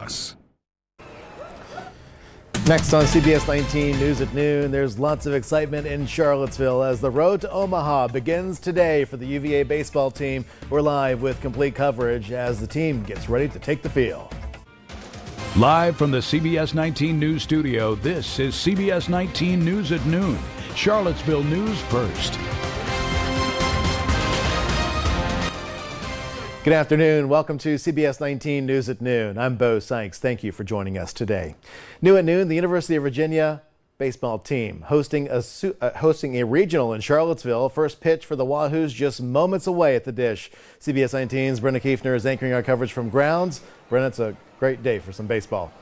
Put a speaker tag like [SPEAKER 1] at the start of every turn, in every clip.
[SPEAKER 1] us.
[SPEAKER 2] Next on CBS 19 News at Noon, there's lots of excitement in Charlottesville as the road to Omaha begins today for the UVA baseball team. We're live with complete coverage as the team gets ready to take the field.
[SPEAKER 1] Live from the CBS 19 News studio, this is CBS 19 News at Noon, Charlottesville News First.
[SPEAKER 2] Good afternoon. Welcome to CBS 19 News at Noon. I'm Bo Sykes. Thank you for joining us today. New at noon, the University of Virginia baseball team hosting a regional in Charlottesville. First pitch for the Wahoos just moments away at the dish. CBS 19's Brenna Kiefner is anchoring our coverage from grounds. Brenna, it's a great day for some baseball.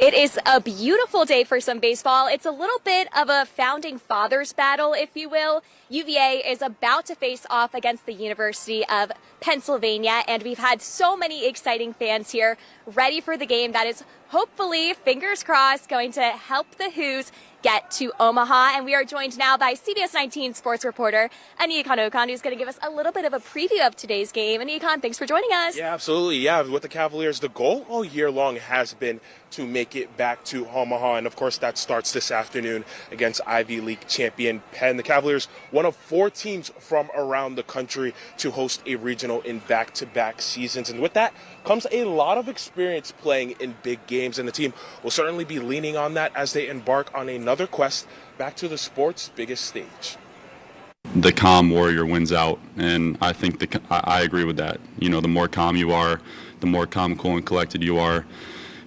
[SPEAKER 3] It is a beautiful day for some baseball. It's a little bit of a founding fathers battle, if you will. UVA is about to face off against the University of Pennsylvania, and we've had so many exciting fans here ready for the game that is hopefully, fingers crossed, going to help the Hoos get to Omaha. And we are joined now by CBS 19 sports reporter Anikan Okan, who's going to give us a little bit of a preview of today's game. Anikan, thanks for joining us.
[SPEAKER 4] Yeah, absolutely. Yeah, with the Cavaliers, the goal all year long has been to make it back to Omaha. And, of course, that starts this afternoon against Ivy League champion Penn. The Cavaliers, one of 4 teams from around the country to host a regional in back-to-back seasons. And with that comes a lot of experience playing in big games. And the team will certainly be leaning on that as they embark on another quest back to the sport's biggest stage.
[SPEAKER 5] The calm warrior wins out, and I think I agree with that. You know, the more calm you are, the more calm, cool, and collected you are,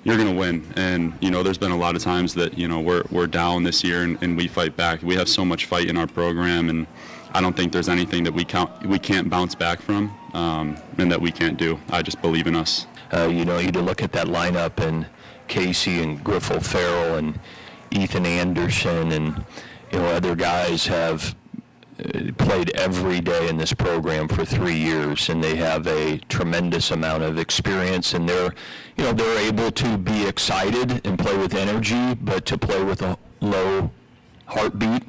[SPEAKER 5] you're going to win. And, you know, there's been a lot of times that, you know, we're down this year and we fight back. We have so much fight in our program, and I don't think there's anything that we can't bounce back from and that we can't do. I just believe in us.
[SPEAKER 6] You know, you look at that lineup and Casey and Griffel Farrell and Ethan Anderson and, you know, other guys have played every day in this program for 3 years, and they have a tremendous amount of experience, and they're able to be excited and play with energy, but to play with a low heartbeat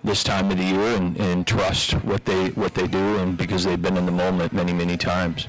[SPEAKER 6] this time of the year and trust what they do, and because they've been in the moment many times.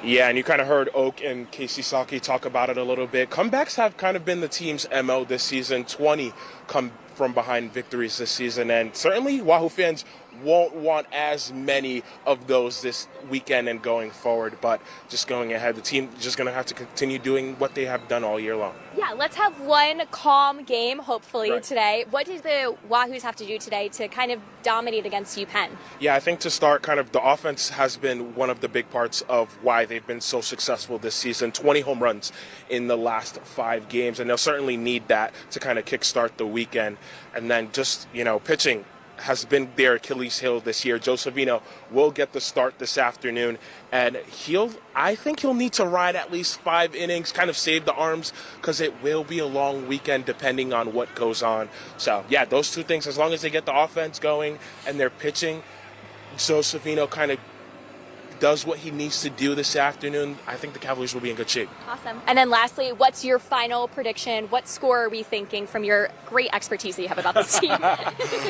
[SPEAKER 4] Yeah, and you kind of heard Oak and Casey Saki talk about it a little bit. Comebacks have kind of been the team's MO this season. 20 come from behind victories this season, and certainly Wahoo fans won't want as many of those this weekend and going forward. But just going ahead, the team just going to have to continue doing what they have done all year long.
[SPEAKER 3] Yeah, let's have one calm game, hopefully, today. What do the Wahoos have to do today to kind of dominate against UPenn? Yeah,
[SPEAKER 4] I think to start, kind of the offense has been one of the big parts of why they've been so successful this season. 20 home runs in the last 5 games, and they'll certainly need that to kind of kickstart the weekend. And then just, you know, pitching has been their Achilles heel this year. Joe Savino will get the start this afternoon, and I think he'll need to ride at least 5 innings, kind of save the arms, because it will be a long weekend depending on what goes on. So, yeah, those 2 things, as long as they get the offense going and they're pitching, Joe Savino kind of does what he needs to do this afternoon, I think the Cavaliers will be in good shape.
[SPEAKER 3] Awesome. And then lastly, what's your final prediction? What score are we thinking from your great expertise that you have about this team?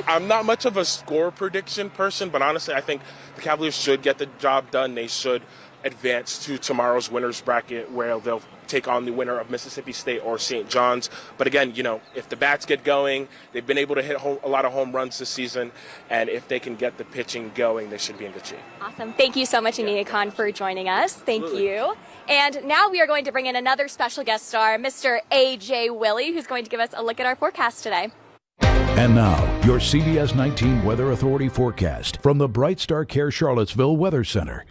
[SPEAKER 4] I'm not much of a score prediction person, but honestly, I think the Cavaliers should get the job done. They should advance to tomorrow's winner's bracket, where they'll take on the winner of Mississippi State or St. John's. But again, you know, if the bats get going, they've been able to hit a lot of home runs this season, and if they can get the pitching going, they should be in good shape.
[SPEAKER 3] Awesome. Thank you so much, Anikan, for joining us. Thank you. And now we are going to bring in another special guest star, Mr. A.J. Willie, who's going to give us a look at our forecast today.
[SPEAKER 1] And now, your CBS 19 Weather Authority forecast from the Bright Star Care Charlottesville Weather Center.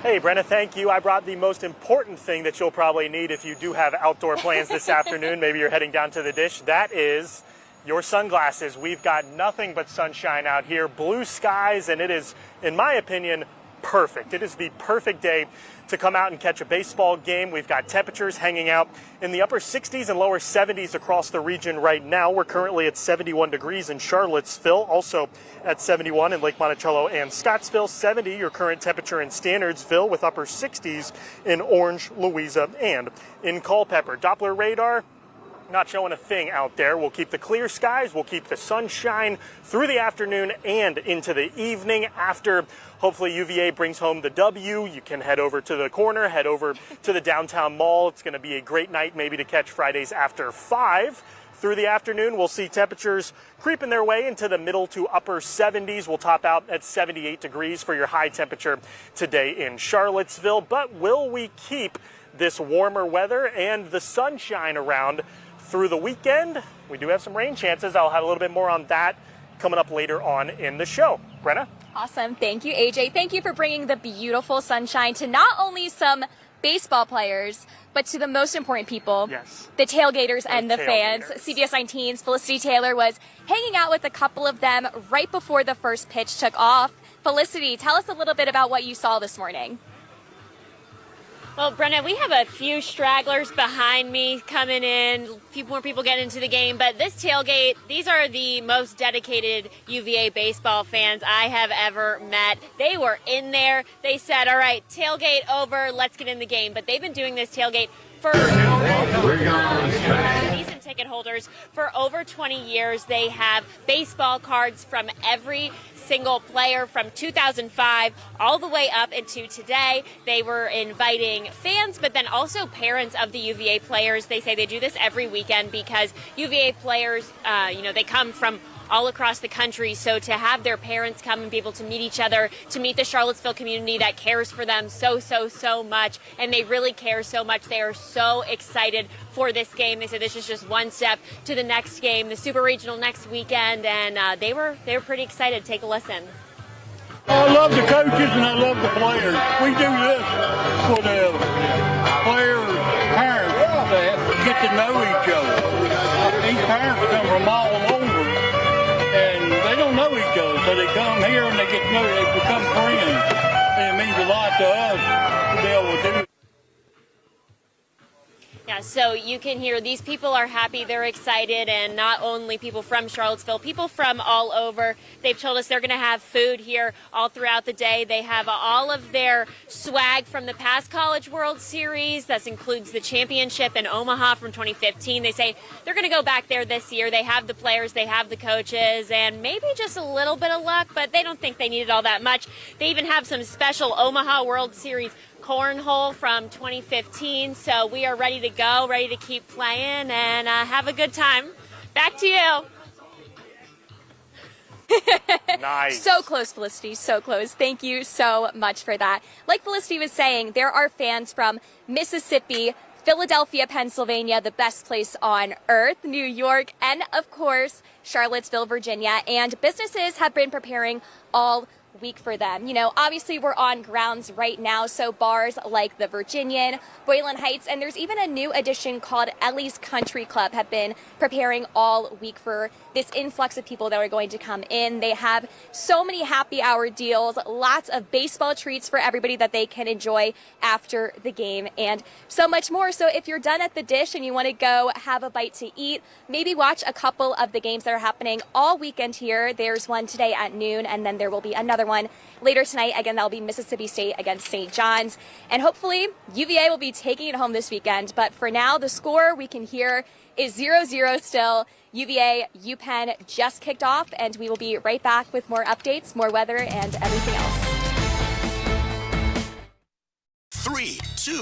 [SPEAKER 7] Hey, Brenna, thank you. I brought the most important thing that you'll probably need if you do have outdoor plans this afternoon. Maybe you're heading down to the dish. That is your sunglasses. We've got nothing but sunshine out here, blue skies, and it is, in my opinion, perfect. It is the perfect day to come out and catch a baseball game. We've got temperatures hanging out in the upper 60s and lower 70s across the region right now. We're currently at 71 degrees in Charlottesville, also at 71 in Lake Monticello and Scottsville, 70 your current temperature in Standardsville, with upper 60s in Orange, Louisa, and in Culpeper. Doppler radar, not showing a thing out there. We'll keep the clear skies, we'll keep the sunshine through the afternoon and into the evening. After hopefully UVA brings home the W, you can head over to the corner, head over to the downtown mall. It's going to be a great night maybe to catch Fridays after 5. Through the afternoon, we'll see temperatures creeping their way into the middle to upper 70s. We'll top out at 78 degrees for your high temperature today in Charlottesville. But will we keep this warmer weather and the sunshine around through the weekend? We do have some rain chances. I'll have a little bit more on that coming up later on in the show. Brenna?
[SPEAKER 3] Awesome. Thank you, AJ. Thank you for bringing the beautiful sunshine to not only some baseball players, but to the most important people,
[SPEAKER 7] yes,
[SPEAKER 3] the tailgaters and the fans.
[SPEAKER 7] tailgaters.
[SPEAKER 3] CBS 19's Felicity Taylor was hanging out with a couple of them right before the first pitch took off. Felicity, tell us a little bit about what you saw this morning.
[SPEAKER 8] Well, Brenna, we have a few stragglers behind me coming in, a few more people getting into the game, but this tailgate, these are the most dedicated UVA baseball fans I have ever met. They were in there. They said, all right, tailgate over, let's get in the game. But they've been doing this tailgate for season ticket holders for over 20 years. They have baseball cards from every single player from 2005 all the way up into today. They were inviting fans, but then also parents of the UVA players. They say they do this every weekend because UVA players, they come from all across the country. So to have their parents come and be able to meet each other, to meet the Charlottesville community that cares for them so much, and they really care so much. They are so excited for this game. They said this is just one step to the next game, the Super Regional next weekend, and they were pretty excited. Take a listen.
[SPEAKER 9] I love the coaches and I love the players. We do this for the players' parents to get to know each other. These parents come from all over and they don't know each other, so they come here and they get to know, they become friends. And it means a lot to us to be able to do it.
[SPEAKER 8] Yeah, so you can hear these people are happy, they're excited, and not only people from Charlottesville, people from all over. They've told us they're going to have food here all throughout the day. They have all of their swag from the past College World Series. That includes the championship in Omaha from 2015. They say they're going to go back there this year. They have the players, they have the coaches, and maybe just a little bit of luck, but they don't think they needed all that much. They even have some special Omaha World Series cornhole from 2015, so we are ready to go, ready to keep playing and have a good time. Back to you.
[SPEAKER 7] Nice.
[SPEAKER 3] So close, Felicity, so close. Thank you so much for that. Like Felicity was saying, there are fans from Mississippi, Philadelphia, Pennsylvania, the best place on earth, New York, and of course, Charlottesville, Virginia, and businesses have been preparing all week for them. You know, obviously we're on grounds right now, so bars like the Virginian, Boylan Heights, and there's even a new addition called Ellie's Country Club have been preparing all week for this influx of people that are going to come in. They have so many happy hour deals, lots of baseball treats for everybody that they can enjoy after the game, and so much more. So if you're done at the Dish and you want to go have a bite to eat, maybe watch a couple of the games that are happening all weekend here. There's one today at noon, and then there will be another one later tonight. Again, that'll be Mississippi State against St. John's, and hopefully UVA will be taking it home this weekend. But for now, the score we can hear is 0-0 still. UVA UPenn just kicked off, and we will be right back with more updates, more weather, and everything else.
[SPEAKER 10] 3, 2,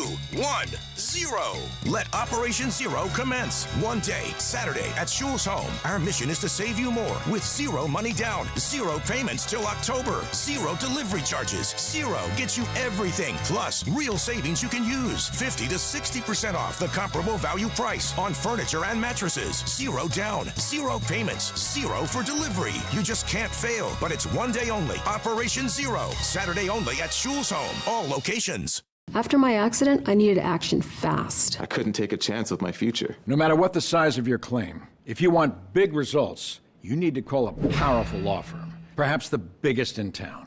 [SPEAKER 10] 1, 0. Let Operation Zero commence. One day, Saturday at Schul's home. Our mission is to save you more with zero money down, zero payments till October, zero delivery charges, zero gets you everything, plus real savings you can use. 50 to 60% off the comparable value price on furniture and mattresses. Zero down, zero payments, zero for delivery. You just can't fail, but it's one day only. Operation Zero, Saturday only at Schul's home. All locations.
[SPEAKER 11] After my accident, I needed action fast.
[SPEAKER 12] I couldn't take a chance with my future.
[SPEAKER 1] No matter what the size of your claim, if you want big results, you need to call a powerful law firm, perhaps the biggest in town.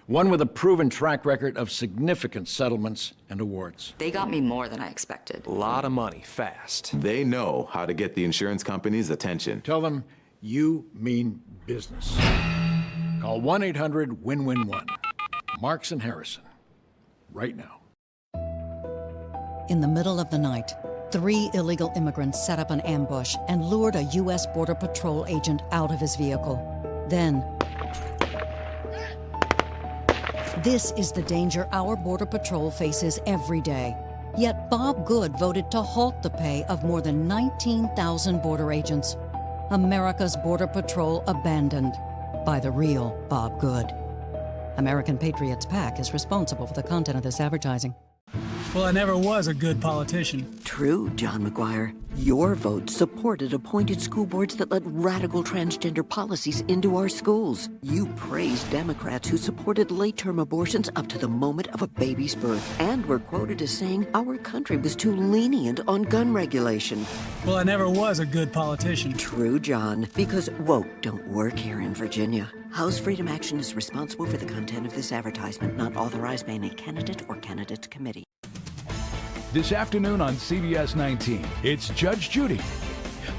[SPEAKER 1] One with a proven track record of significant settlements and awards.
[SPEAKER 13] They got me more than I expected.
[SPEAKER 12] A lot of money, fast. They know how to get the insurance company's attention.
[SPEAKER 1] Tell them you mean business. Call 1-800-WIN-WIN-1. Marks and Harrison. Right now.
[SPEAKER 14] In the middle of the night, 3 illegal immigrants set up an ambush and lured a U.S. Border Patrol agent out of his vehicle. Then, this is the danger our Border Patrol faces every day. Yet Bob Good voted to halt the pay of more than 19,000 border agents. America's Border Patrol abandoned by the real Bob Good. American Patriots PAC is responsible for the content of this advertising.
[SPEAKER 15] Well, I never was a good politician.
[SPEAKER 16] True, John McGuire. Your vote supported appointed school boards that let radical transgender policies into our schools. You praised Democrats who supported late-term abortions up to the moment of a baby's birth, and were quoted as saying our country was too lenient on gun regulation.
[SPEAKER 15] Well, I never was a good politician.
[SPEAKER 16] True, John, because woke don't work here in Virginia. House Freedom Action is responsible for the content of this advertisement, not authorized by any candidate or candidates committee.
[SPEAKER 17] This afternoon on CBS 19, it's Judge Judy,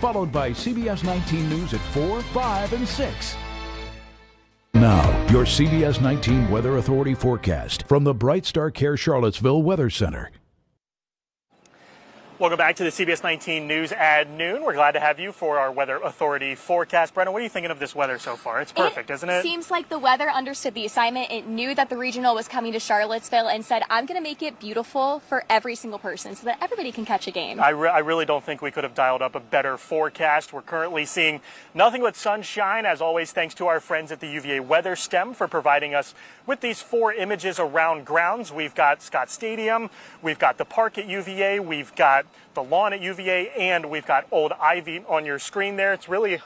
[SPEAKER 17] followed by CBS 19 News at 4, 5, and 6. Now, your CBS 19 Weather Authority forecast from the Bright Star Care Charlottesville Weather Center.
[SPEAKER 7] Welcome back to the CBS 19 News at noon. We're glad to have you for our Weather Authority forecast. Brenna, what are you thinking of this weather so far? It's perfect, isn't it?
[SPEAKER 3] Seems like the weather understood the assignment. It knew that the regional was coming to Charlottesville and said, I'm going to make it beautiful for every single person so that everybody can catch a game.
[SPEAKER 7] I really don't think we could have dialed up a better forecast. We're currently seeing nothing but sunshine, as always, thanks to our friends at the UVA Weather Stem for providing us with these 4 images around grounds. We've got Scott Stadium, we've got the park at UVA, we've got the lawn at UVA, and we've got Old Ivy on your screen there. It's really,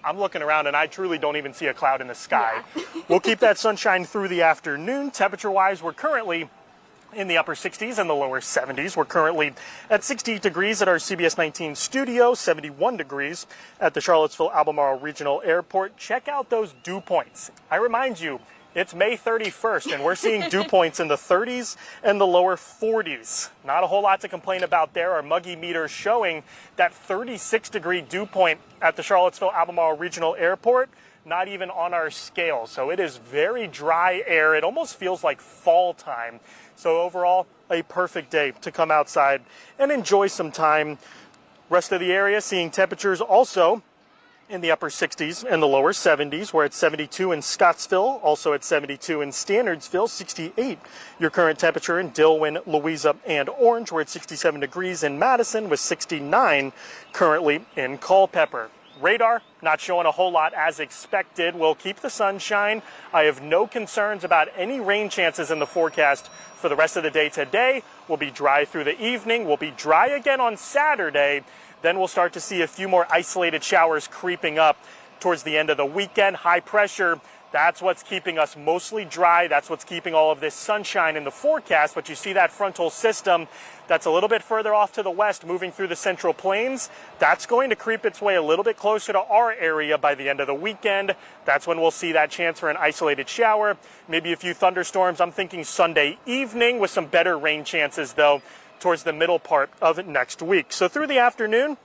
[SPEAKER 7] I'm looking around and I truly don't even see a cloud in the sky. Yeah. We'll keep that sunshine through the afternoon. Temperature-wise, we're currently in the upper 60s and the lower 70s. We're currently at 68 degrees at our CBS 19 studio, 71 degrees at the Charlottesville Albemarle Regional Airport. Check out those dew points. I remind you, it's May 31st, and we're seeing dew points in the 30s and the lower 40s. Not a whole lot to complain about there. Our muggy meter showing that 36-degree dew point at the Charlottesville Albemarle Regional Airport, not even on our scale. So it is very dry air. It almost feels like fall time. So overall, a perfect day to come outside and enjoy some time. Rest of the area seeing temperatures also in the upper 60s and the lower 70s. We're at 72 in Scottsville, also at 72 in Standardsville, 68 your current temperature in Dillwyn, Louisa, and Orange. We're at 67 degrees in Madison with 69 currently in Culpeper. Radar not showing a whole lot as expected. We'll keep the sunshine. I have no concerns about any rain chances in the forecast for the rest of the day today. We'll be dry through the evening. We'll be dry again on Saturday. Then we'll start to see a few more isolated showers creeping up towards the end of the weekend. High pressure, that's what's keeping us mostly dry. That's what's keeping all of this sunshine in the forecast. But you see that frontal system that's a little bit further off to the west, moving through the Central Plains. That's going to creep its way a little bit closer to our area by the end of the weekend. That's when we'll see that chance for an isolated shower, maybe a few thunderstorms. I'm thinking Sunday evening with some better rain chances, though, towards the middle part of next week. So through the afternoon,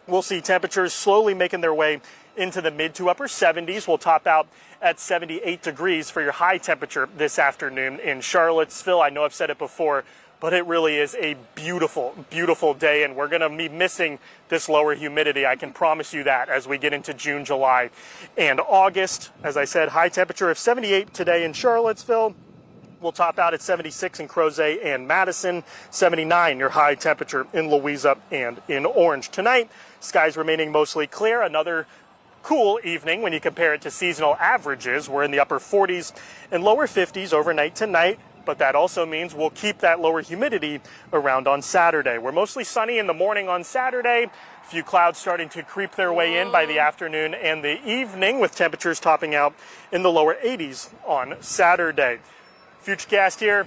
[SPEAKER 7] we'll see temperatures slowly making their way into the mid to upper 70s. We'll top out at 78 degrees for your high temperature this afternoon in Charlottesville. I know I've said it before, but it really is a beautiful, beautiful day, and we're going to be missing this lower humidity. I can promise you that as we get into June, July, and August. As I said, high temperature of 78 today in Charlottesville. We'll top out at 76 in Crozet and Madison, 79 your high temperature in Louisa and in Orange. Tonight, skies remaining mostly clear. Another cool evening when you compare it to seasonal averages. We're in the upper 40s and lower 50s overnight tonight, but that also means we'll keep that lower humidity around on Saturday. We're mostly sunny in the morning on Saturday. A few clouds starting to creep their way in by the afternoon and the evening, with temperatures topping out in the lower 80s on Saturday. Futurecast here,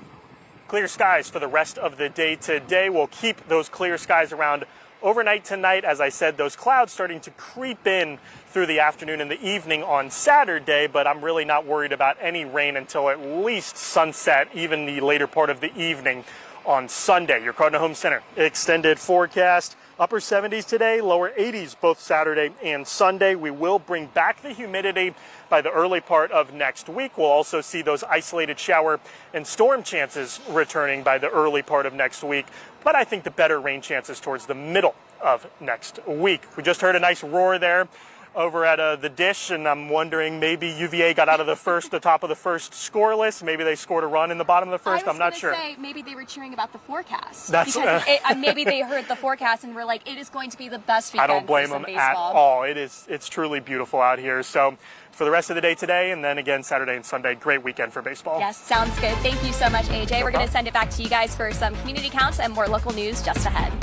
[SPEAKER 7] clear skies for the rest of the day today. We'll keep those clear skies around overnight tonight. As I said, those clouds starting to creep in through the afternoon and the evening on Saturday, but I'm really not worried about any rain until at least sunset, even the later part of the evening on Sunday. Your Cardinal Home Center extended forecast. Upper 70s today, lower 80s both Saturday and Sunday. We will bring back the humidity by the early part of next week. We'll also see those isolated shower and storm chances returning by the early part of next week. But I think the better rain chances towards the middle of next week. We just heard a nice roar there over at the dish, and I'm wondering maybe UVA got out of the top of the first scoreless. Maybe they scored a run in the bottom of the first. I'm not sure.
[SPEAKER 3] Say maybe they were cheering about the forecast.
[SPEAKER 7] That's
[SPEAKER 3] because maybe they heard the forecast and were like, it is going to be the best weekend.
[SPEAKER 7] I don't blame them at all. It's truly beautiful out here. So for the rest of the day today, and then again Saturday and Sunday, great weekend for baseball.
[SPEAKER 3] Yes, sounds good. Thank you so much, AJ. We're going to send it back to you guys for some community counts and more local news just ahead.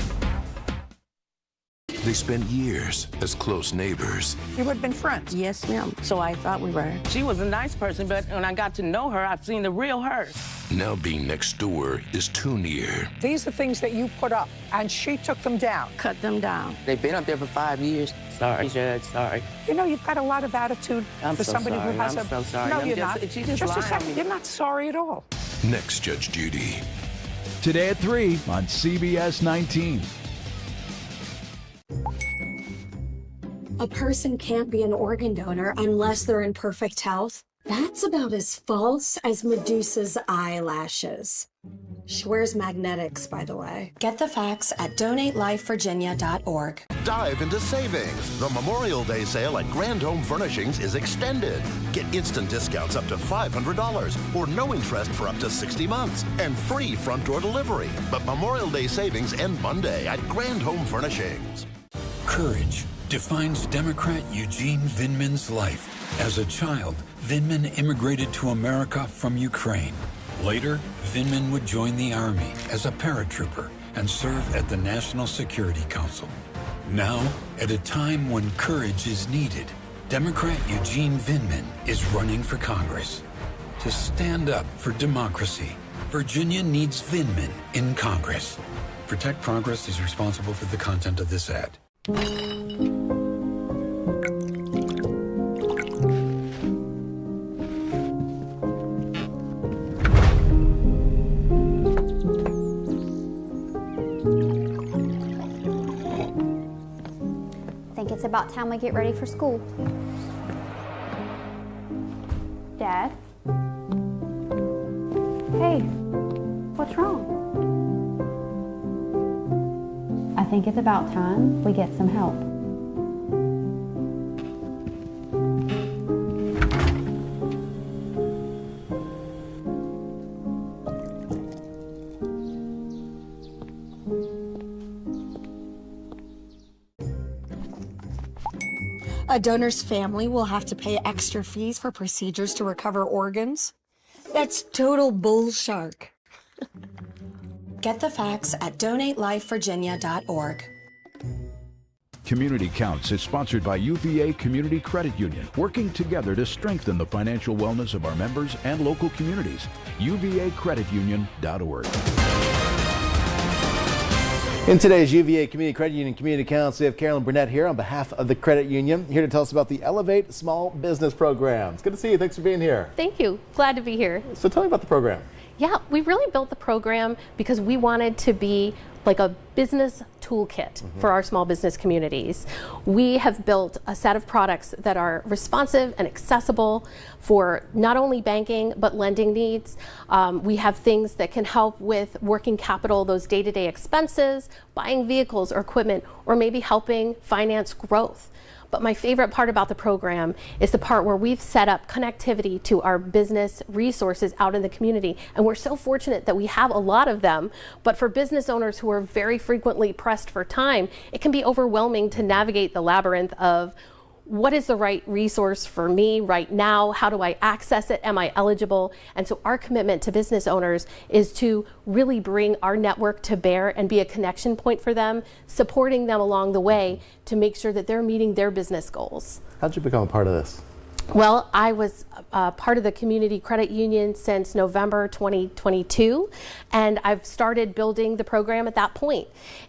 [SPEAKER 18] They spent years as close neighbors.
[SPEAKER 19] You would have been friends?
[SPEAKER 20] Yes, ma'am. So I thought we were. She was a nice person, but when I got to know her, I've seen the real her.
[SPEAKER 18] Now being next door is too near.
[SPEAKER 19] These are things that you put up, and she took them down.
[SPEAKER 20] Cut them down. They've been up there for 5 years. Sorry, Judge, sorry.
[SPEAKER 19] You know, you've got a lot of attitude for somebody who has
[SPEAKER 20] I'm so sorry.
[SPEAKER 19] No, you're not.
[SPEAKER 20] She just
[SPEAKER 19] a second. You're not sorry at all.
[SPEAKER 18] Next, Judge Judy.
[SPEAKER 17] Today at 3 on CBS 19.
[SPEAKER 11] A person can't be an organ donor unless they're in perfect health. That's about as false as Medusa's eyelashes. She wears magnetics, by the way. Get the facts at donatelifevirginia.org.
[SPEAKER 21] Dive into savings. The Memorial Day sale at Grand Home Furnishings is extended. Get instant discounts up to $500 or no interest for up to 60 months and free front door delivery. But Memorial Day savings end Monday at Grand Home Furnishings.
[SPEAKER 22] Courage defines Democrat Eugene Vindman's life. As a child, Vindman immigrated to America from Ukraine. Later, Vindman would join the Army as a paratrooper and serve at the National Security Council. Now, at a time when courage is needed, Democrat Eugene Vindman is running for Congress. To stand up for democracy, Virginia needs Vindman in Congress. Protect Progress is responsible for the content of this ad.
[SPEAKER 23] Think it's about time we get ready for school. Dad? Hey, what's wrong? I think it's about time we get some help.
[SPEAKER 11] A donor's family will have to pay extra fees for procedures to recover organs? That's total bullshark. Get the facts at donatelifevirginia.org.
[SPEAKER 17] Community Counts is sponsored by UVA Community Credit Union, working together to strengthen the financial wellness of our members and local communities. UVAcreditunion.org.
[SPEAKER 2] In today's UVA Community Credit Union Community Counts, we have Carolyn Burnett here on behalf of the credit union, here to tell us about the Elevate Small Business Program. It's good to see you. Thanks for being here.
[SPEAKER 24] Thank you. Glad to be here.
[SPEAKER 2] So tell me about the program.
[SPEAKER 24] Yeah, we really built the program because we wanted to be like a business toolkit for our small business communities. We have built a set of products that are responsive and accessible for not only banking but lending needs. We have things that can help with working capital, those day-to-day expenses, buying vehicles or equipment, or maybe helping finance growth. But my favorite part about the program is the part where we've set up connectivity to our business resources out in the community. And we're so fortunate that we have a lot of them. But for business owners who are very frequently pressed for time, it can be overwhelming to navigate the labyrinth of what is the right resource for me right now? How do I access it? Am I eligible? And so our commitment to business owners is to really bring our network to bear and be a connection point for them, supporting them along the way to make sure that they're meeting their business goals.
[SPEAKER 2] How'd you become a part of this?
[SPEAKER 24] Well, I was part of the Community Credit Union since November 2022, and I've started building the program at that point.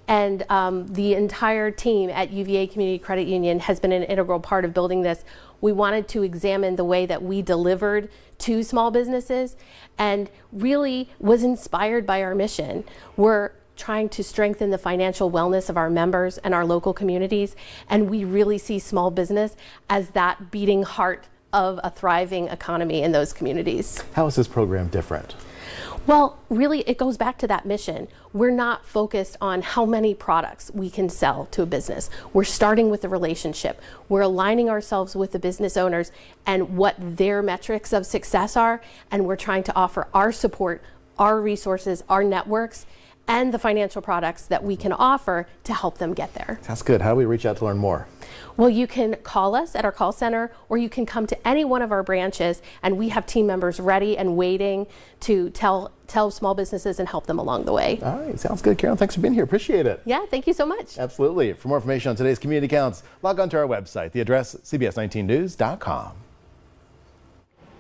[SPEAKER 24] And the entire team at UVA Community Credit Union has been an integral part of building this. We wanted to examine the way that we delivered to small businesses and really was inspired by our mission. We're trying to strengthen the financial wellness of our members and our local communities, and we really see small business as that beating heart of a thriving economy in those communities.
[SPEAKER 2] How is this program different?
[SPEAKER 24] Well, really, it goes back to that mission. We're not focused on how many products we can sell to a business. We're starting with the relationship. We're aligning ourselves with the business owners and what their metrics of success are, and we're trying to offer our support, our resources, our networks, and the financial products that we can offer to help them get there.
[SPEAKER 2] That's good. How do we reach out to learn more?
[SPEAKER 24] Well, you can call us at our call center, or you can come to any one of our branches, and we have team members ready and waiting to tell small businesses and help them along the way.
[SPEAKER 2] All right, sounds good, Carolyn. Thanks for being here. Appreciate it.
[SPEAKER 24] Yeah, thank you so much.
[SPEAKER 2] Absolutely. For more information on today's community counts, log on to our website. The address, cbs19news.com.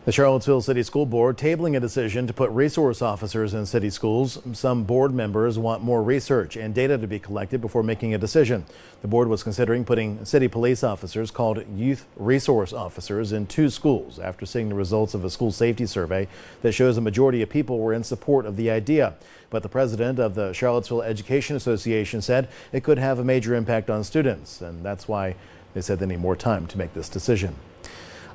[SPEAKER 2] The Charlottesville City School Board tabling a decision to put resource officers in city schools. Some board members want more research and data to be collected before making a decision. The board was considering putting city police officers called youth resource officers in 2 schools after seeing the results of a school safety survey that shows a majority of people were in support of the idea. But the president of the Charlottesville Education Association said it could have a major impact on students, and that's why they said they need more time to make this decision.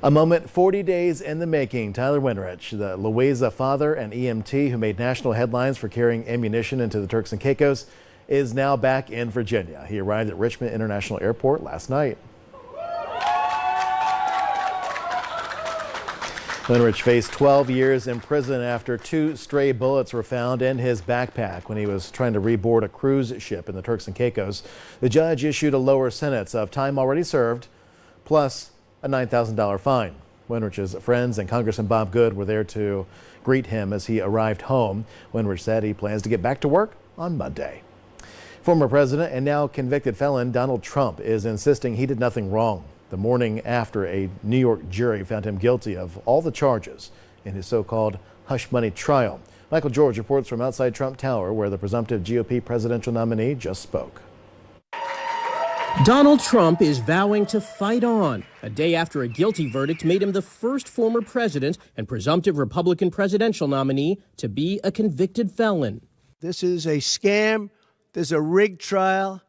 [SPEAKER 2] A moment 40 days in the making. Tyler Winrich, the Louisa father and EMT who made national headlines for carrying ammunition into the Turks and Caicos, is now back in Virginia. He arrived at Richmond International Airport last night. Winrich faced 12 years in prison after 2 stray bullets were found in his backpack when he was trying to reboard a cruise ship in the Turks and Caicos. The judge issued a lower sentence of time already served, plus a $9,000 fine. Winrich's friends and Congressman Bob Good were there to greet him as he arrived home. Winrich said he plans to get back to work on Monday. Former president and now convicted felon Donald Trump is insisting he did nothing wrong the morning after a New York jury found him guilty of all the charges in his so-called hush money trial. Michael George reports from outside Trump Tower, where the presumptive GOP presidential nominee just spoke.
[SPEAKER 4] Donald Trump is vowing to fight on, a day after a guilty verdict made him the first former president and presumptive Republican presidential nominee to be a convicted felon.
[SPEAKER 5] This is a scam. There's a rigged trial.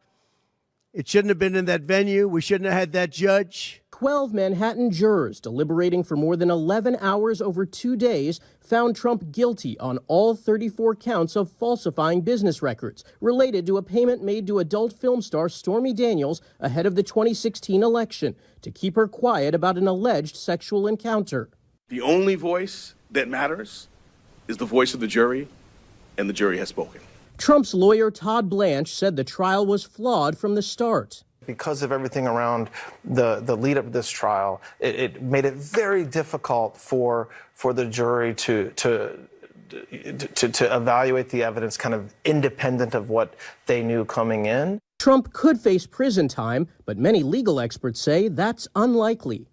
[SPEAKER 5] It shouldn't have been in that venue. We shouldn't have had that judge.
[SPEAKER 4] 12 Manhattan jurors deliberating for more than 11 hours over 2 days found Trump guilty on all 34 counts of falsifying business records related to a payment made to adult film star Stormy Daniels ahead of the 2016 election to keep her quiet about an alleged sexual encounter.
[SPEAKER 6] The only voice that matters is the voice of the jury, and the jury has spoken.
[SPEAKER 4] Trump's lawyer Todd Blanche said the trial was flawed from the start.
[SPEAKER 9] Because of everything around the lead up to this trial, it made it very difficult for the jury to evaluate the evidence kind of independent of what they knew coming in.
[SPEAKER 4] Trump could face prison time, but many legal experts say that's unlikely.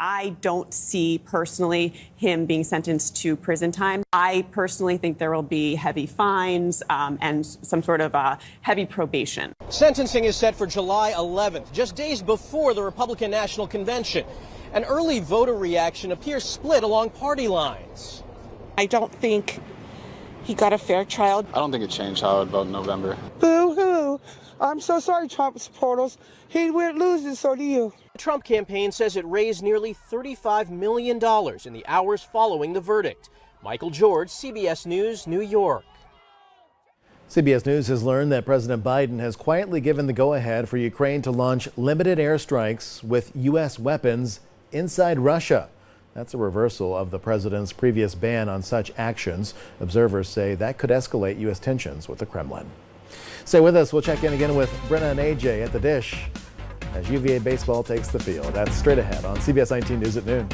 [SPEAKER 25] I don't see personally him being sentenced to prison time. I personally think there will be heavy fines and some sort of heavy probation.
[SPEAKER 4] Sentencing is set for July 11th, just days before the Republican National Convention. An early voter reaction appears split along party lines.
[SPEAKER 25] I don't think he got a fair trial.
[SPEAKER 26] I don't think it changed how I would vote in November.
[SPEAKER 25] Boo-hoo. I'm so sorry, Trump supporters. We're losing, so do you.
[SPEAKER 4] The Trump campaign says it raised nearly $35 million in the hours following the verdict. Michael George, CBS News, New York.
[SPEAKER 2] CBS News has learned that President Biden has quietly given the go-ahead for Ukraine to launch limited airstrikes with U.S. weapons inside Russia. That's a reversal of the president's previous ban on such actions. Observers say that could escalate U.S. tensions with the Kremlin. Stay with us. We'll check in again with Brenna and AJ at the Dish as UVA baseball takes the field. That's straight ahead on CBS 19 News at noon.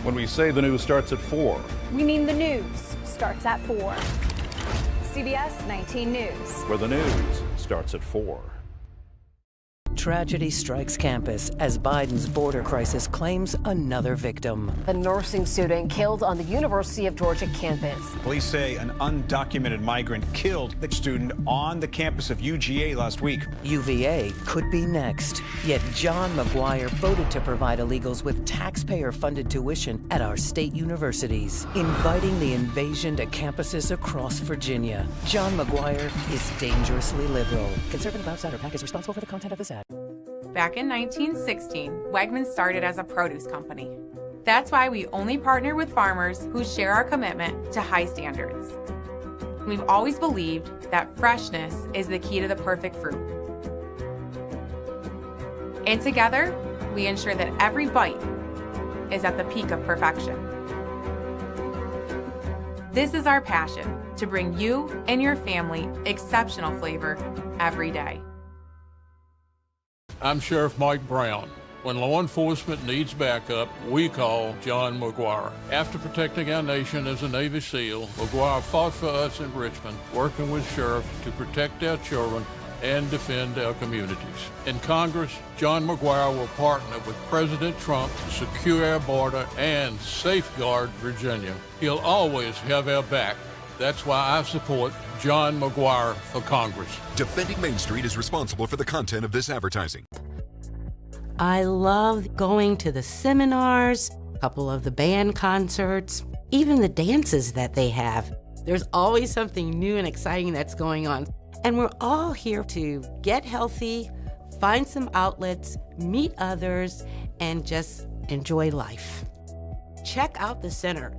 [SPEAKER 27] When we say the news starts at 4,
[SPEAKER 28] we mean the news starts at 4. CBS 19 News,
[SPEAKER 27] where the news starts at 4.
[SPEAKER 1] tragedy strikes campus as Biden's border crisis claims another victim.
[SPEAKER 8] A nursing student killed on the University of Georgia campus.
[SPEAKER 10] Police say an undocumented migrant killed the student on the campus of UGA last week.
[SPEAKER 1] UVA could be next. Yet John McGuire voted to provide illegals with taxpayer-funded tuition at our state universities, inviting the invasion to campuses across Virginia. John McGuire is dangerously liberal. Conservative Outsider PAC is responsible for the content of this ad.
[SPEAKER 12] Back in 1916, Wegmans started as a produce company. That's why we only partner with farmers who share our commitment to high standards. We've always believed that freshness is the key to the perfect fruit. And together, we ensure that every bite is at the peak of perfection. This is our passion, to bring you and your family exceptional flavor every day.
[SPEAKER 13] I'm Sheriff Mike Brown. When law enforcement needs backup, we call John McGuire. After protecting our nation as a Navy SEAL, McGuire fought for us in Richmond, working with sheriffs to protect our children and defend our communities. In Congress, John McGuire will partner with President Trump to secure our border and safeguard Virginia. He'll always have our back. That's why I support John McGuire for Congress.
[SPEAKER 14] Defending Main Street is responsible for the content of this advertising.
[SPEAKER 15] I love going to the seminars, a couple of the band concerts, even the dances that they have. There's always something new and exciting that's going on. And we're all here to get healthy, find some outlets, meet others, and just enjoy life. Check out the center.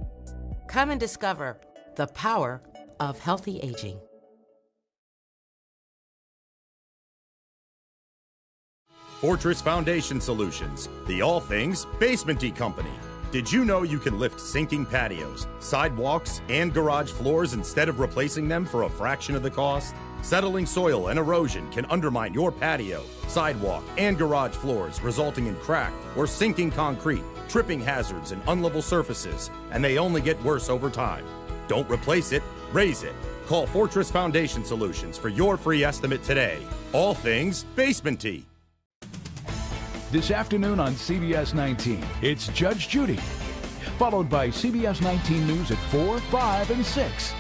[SPEAKER 15] Come and discover the power of healthy aging.
[SPEAKER 16] Fortress Foundation Solutions, the all things basement-y company. Did you know you can lift sinking patios, sidewalks, and garage floors instead of replacing them for a fraction of the cost? Settling soil and erosion can undermine your patio, sidewalk, and garage floors, resulting in cracked or sinking concrete, tripping hazards, and unlevel surfaces, and they only get worse over time. Don't replace it, raise it. Call Fortress Foundation Solutions for your free estimate today. All things basement-y.
[SPEAKER 17] This afternoon on CBS 19, it's Judge Judy, followed by CBS 19 News at 4, 5, and 6.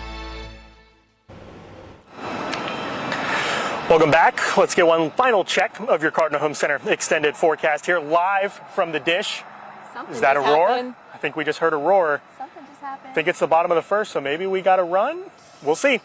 [SPEAKER 7] Welcome back. Let's get one final check of your Cardinal Home Center extended forecast here, live from the dish.
[SPEAKER 3] Something
[SPEAKER 7] Is that a
[SPEAKER 3] just
[SPEAKER 7] roar?
[SPEAKER 3] happened.
[SPEAKER 7] I think we just heard a roar.
[SPEAKER 3] Something just happened.
[SPEAKER 7] I think it's the bottom of the first, so maybe we got to run. We'll see.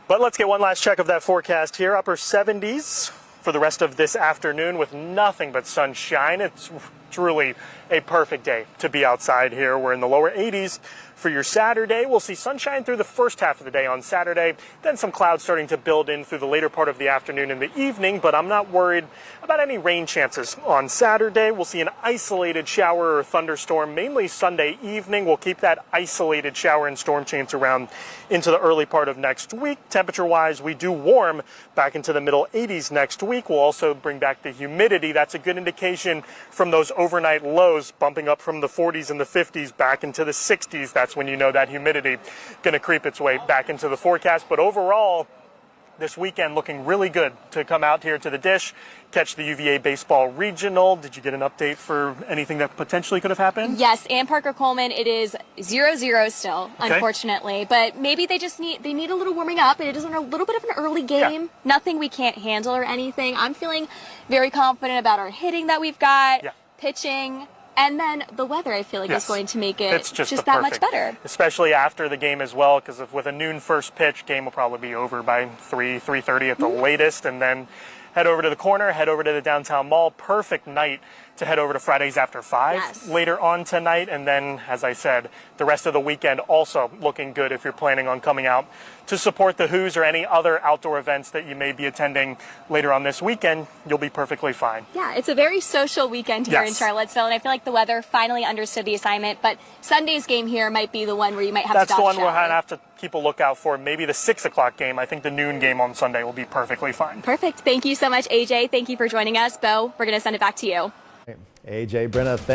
[SPEAKER 7] But let's get one last check of that forecast here. Upper 70s for the rest of this afternoon with nothing but sunshine. It's truly a perfect day to be outside here. We're in the lower 80s for your Saturday. We'll see sunshine through the first half of the day on Saturday, then some clouds starting to build in through the later part of the afternoon and the evening, but I'm not worried about any rain chances on Saturday. We'll see an isolated shower or thunderstorm, mainly Sunday evening. We'll keep that isolated shower and storm chance around into the early part of next week. Temperature-wise, we do warm back into the middle 80s next week. We'll also bring back the humidity. That's a good indication from those overnight lows bumping up from the 40s and the 50s back into the 60s. That's when you know that humidity going to creep its way back into the forecast. But overall, this weekend looking really good to come out here to the dish, catch the UVA baseball regional. Did you get an update for anything that potentially could have happened?
[SPEAKER 3] Yes, and Parker Coleman, it is 0-0 still,
[SPEAKER 7] Okay.
[SPEAKER 3] Unfortunately. But maybe they need a little warming up, and it is a little bit of an early game.
[SPEAKER 7] Yeah.
[SPEAKER 3] Nothing we can't handle or anything. I'm feeling very confident about our hitting that we've got, pitching. And then the weather, I feel like, is going to make it
[SPEAKER 7] It's just
[SPEAKER 3] that much better.
[SPEAKER 7] Especially after the game as well, because with a noon first pitch, game will probably be over by 3:30 at the latest, and then head over to the corner, head over to the downtown mall. Perfect night to head over to Fridays After 5 later on tonight. And then, as I said, the rest of the weekend also looking good if you're planning on coming out to support the Who's or any other outdoor events that you may be attending later on this weekend. You'll be perfectly fine.
[SPEAKER 3] Yeah, it's a very social weekend here in Charlottesville, and I feel like the weather finally understood the assignment. But Sunday's game here might be the one where you might have
[SPEAKER 7] That's
[SPEAKER 3] to
[SPEAKER 7] the
[SPEAKER 3] dodge
[SPEAKER 7] one we'll have to keep a lookout for. Maybe the 6 o'clock game. I think the noon game on Sunday will be perfectly fine.
[SPEAKER 3] Perfect. Thank you so much, AJ. Thank you for joining us. Bo, we're going to send it back to you.
[SPEAKER 2] AJ, Brenna, thanks.